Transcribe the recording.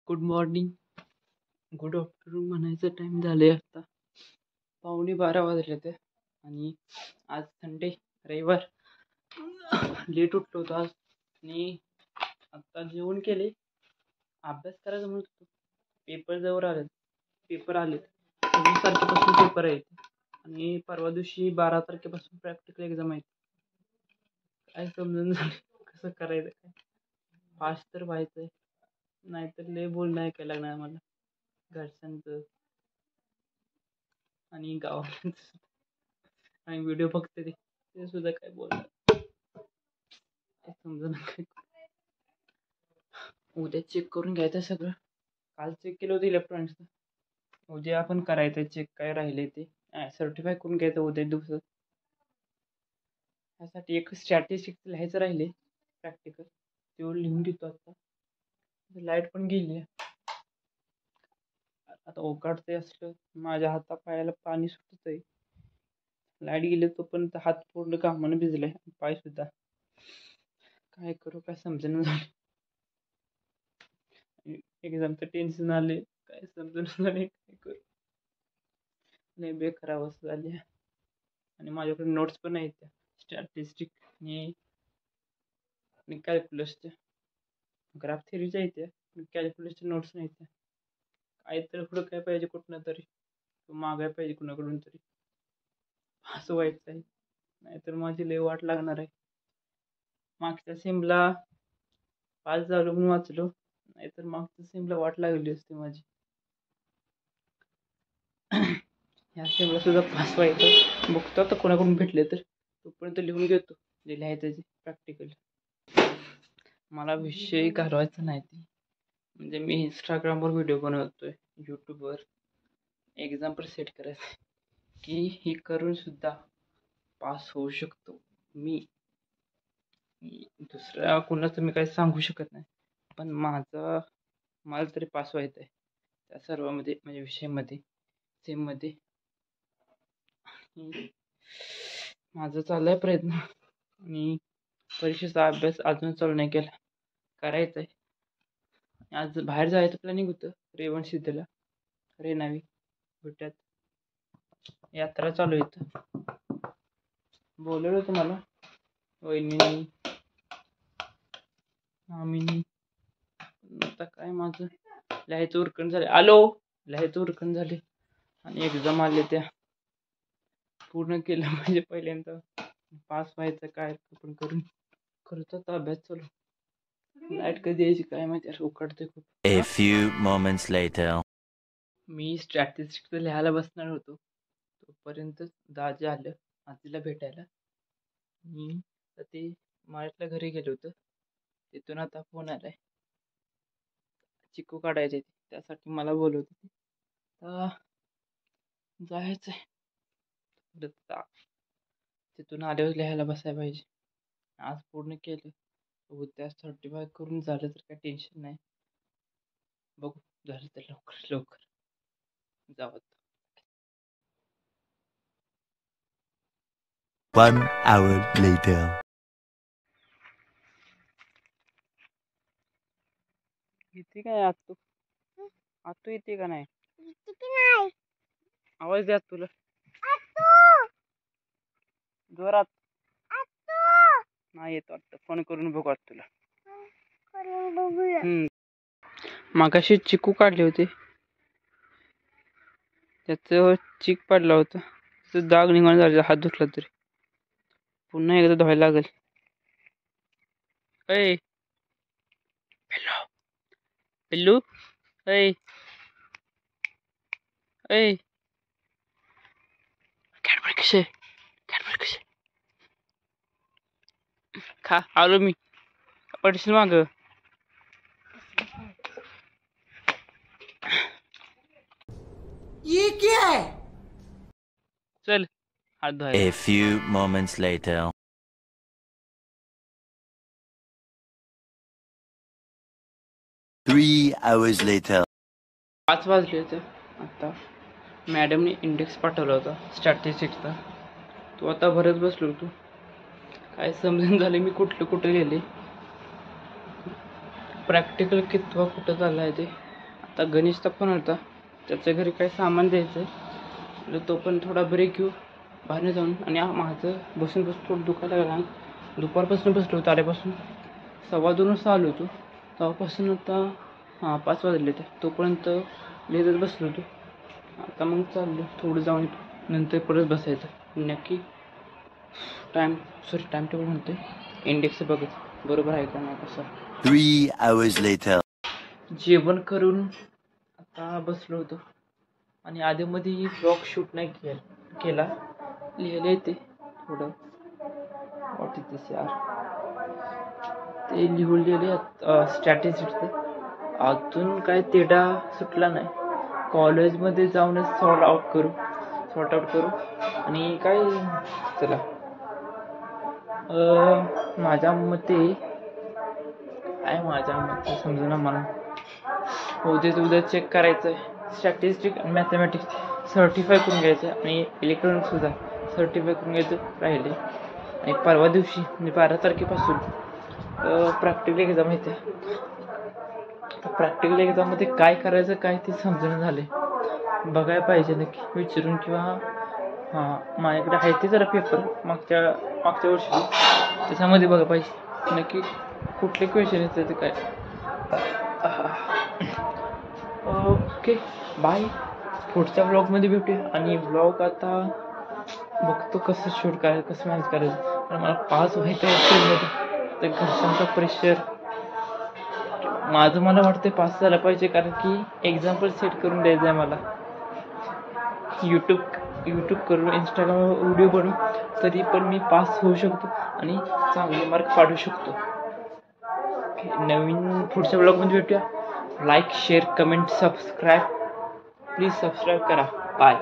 Good morning, good afternoon म्हणायचं time झाले आता. 11:15 वाजले ते. आणि आज संडे, रविवार. लेट उठलो होतो आज. आणि आत्ता जेवण केले. अभ्यास करायचा म्हणत होतो. पेपर जवळ आले. पेपर आलेत. 26 तारखेपासून पेपर आहेत. आणि परवा दिवशी 12 तारखेपासून प्रॅक्टिकल एक्झाम आहेत. काय समजून झालं कसं करायचं, काय पास तर व्हायचं आहे, नाहीतर लय बोलणं ऐकायला लागणार मला घरच्यांचं आणि गावाकडचं. आणि व्हिडिओ बघते ते सुद्धा काय बोलतात काय समजून काय. उद्या चेक करून घ्यायचं सगळं. काल चेक केलं होतं इलेक्ट्रॉनिक्सचं. उद्या आपण करायचं चेक काय राहिले ते सर्टिफाय करून घ्यायचं उद्या दिवसात. त्यासाठी एक स्टॅटिस्टिक्स लिहायचं राहिले प्रॅक्टिकल, तेवढं लिहून घेतो आता. लाईट पण गेली आता. ओकाडते असलं माझ्या हातापायाला पाणी सुटत आहे. लाईट गेली तोपर्यंत हात पूर्ण घामानं भिजलाय, पाय सुद्धा. काय करू काय समजेना झालं. एक्झामचं टेन्शन आले, काय समजून झाले काय करू. नाही बेकार अवस्था झाली. आणि माझ्याकडे नोट्स पण आहेत त्या स्टॅटिस्टिक आणि कॅल्क्युलसच्या. ग्राफ थेरीच्या आहेत त्या, कॅल्क्युलसच्या नोट्स नाहीत त्या. काय तर पुढं काय पाहिजे कुठनं तरी, मागाय पाहिजे कुणाकडून तरी. असं व्हायचं आहे, नाहीतर माझी लय वाट लागणार आहे. मागच्या सेमला पास झालो म्हणून वाचलो, नाहीतर मागच्या सेमला वाट लागली असती माझी. ह्या सेमला सुद्धा पास व्हायचं. बघतो आता कोणाकडून भेटले तर तोपर्यंत लिहून घेतो जे लिहायचं ते प्रॅक्टिकल. मला विषय घालवायचा नाही ते. म्हणजे मी इंस्टाग्रामवर व्हिडिओ बनवतोय, यूट्यूबवर एक्झाम्पल सेट करायचं की ही करून सुद्धा पास होऊ शकतो मी. दुसऱ्या कुणाचं मी काही सांगू शकत नाही, पण मला तरी पास व्हायचं आहे त्या सर्वामध्ये, म्हणजे विषयामध्ये, सेममध्ये. माझं चालू आहे प्रयत्न. आणि परीक्षेचा अभ्यास अजून चालू नाही केला, करायचा आहे. आज बाहेर जायचं प्लॅनिंग होतं, रेवणसिद्धीला, रेणावी भेट्यात यात्रा चालू आहे. बोलवलं होतं मला वहिनी, आम्ही. आता काय माझं लिहायचं उरकण झाले. लिहायचं उरकण झाले आणि एक्झाम आले, त्या पूर्ण केलं म्हणजे पहिल्यांदा पास व्हायचं. काय पण करून करत होता अभ्यास चालू. लाईट कधी यायची काय माहिती, उकडते खूप. A few moments later. Me statistics लिहायला बसणार होतो तोपर्यंत दाजी आलं आजीला भेटायला. मी तर ते माझ्या घरी गेलो होतो, तिथून आता फोन आलाय चिकू काढायचे, त्यासाठी मला बोलवत होते. जायचं आहे तिथून आल्यावर लिहायला बसायला पाहिजे. आज पूर्ण केलं, उद्या सर्टिफाय करून झालं तर काय टेन्शन नाही. बघू झालं तर लवकर लवकर जावं. 1 hour later. येते काय आतू? आतू येते का नाही? आवाज द्या तुला जोरात. नाही येतो आता, फोन करून बघू तुला. मागाशी चिकू काढले होते, त्याचं चीक पडला होता, त्याचं दाग निघून झाले. हात धुतला तरी पुन्हा एकदा धुवायला लागेल. ऐ पिल्लू, पिल्लू, ऐ ऐ कॅडबरी कसे, कॅडबरी कसे खा. आलो मी, पडशील माग. ये क्या है? चल हात धुवायला. A few moments later. 3 hours later. 5 वाजले होते आता. मॅडमने इंडेक्स पाठवला होता स्टॅटिस्टिक्सचा, तो आता भरत बसलो होतो. काय समजून झाले मी कुठं गेले. प्रॅक्टिकल कितवा कुठं चालला आहे ते आता गणेशचा फोन होता, त्याच्या घरी काही सामान द्यायचं आहे, तो पण थोडा ब्रेक घेऊ बाहेर जाऊन. आणि माझं बसून थोडं दुखायला लागलं. दुपारपासून बसलो होतो, आल्यापासून 2:15 वाजता आलो होतो, तेव्हापासून आता 5 वाजले ते, तोपर्यंत लिहितच बसलो होतो. आता मग चाललो थोडं जाऊन नंतर परत बसायचं. नक्की टाईम टेबल म्हणते, इंडेक्स बघत बरोबर आहे का नाही कसं. 3 hours later. जेवण करून आता बसलो होतो आणि आधीमध्ये ब्लॉग शूट नाही केला. लिहिले ते थोडं वॉट इज दिस यार, ते लिहून लिहिले स्ट्रॅटेजिकचं. अजून काय तेढा सुटला नाही. कॉलेजमध्ये जाऊनच सॉर्ट आउट करू आणि काय चला. माझ्या मते समजना मला. उद्या चेक करायचं आहे. स्टॅटिस्टिक आणि मॅथमॅटिक्स सर्टिफाय करून घ्यायचं आणि इलेक्ट्रॉनिक्ससुद्धा सर्टिफाय करून घ्यायचं राहिले. आणि परवा दिवशी म्हणजे 12 तारखेपासून प्रॅक्टिकल एक्झाम येते. प्रॅक्टिकल एक्झाममध्ये काय करायचं काय ते समजून झाले. बघायला पाहिजे नक्की विचारून, किंवा माझ्याकडे आहे ते जरा पेपर मागच्या वर्षी, त्याच्यामध्ये बघा पाहिजे नक्की कुठले क्वेश्चन येतं ते काय. ओके बाय, पुढच्या ब्लॉगमध्ये भेटूया. आणि ब्लॉग आता बघतो कसं शूट करायचं, कसं मॅनेज करायचं. पण मला पास व्हायचं आहे स्कूलमध्ये, तर घरच्यांचा प्रेशर मला वाटतं पास झालं पाहिजे, कारण की एक्झाम्पल सेट करून द्यायचं आहे मला. यूट्यूब करून इंस्टाग्रामवर व्हिडिओ बनवून तरी पण मी पास होऊ शकतो आणि चांगले मार्क पाडू शकतो. नवीन पुढच्या ब्लॉगमध्ये भेटूया. Like, share, comment, subscribe, please subscribe करा. बाय.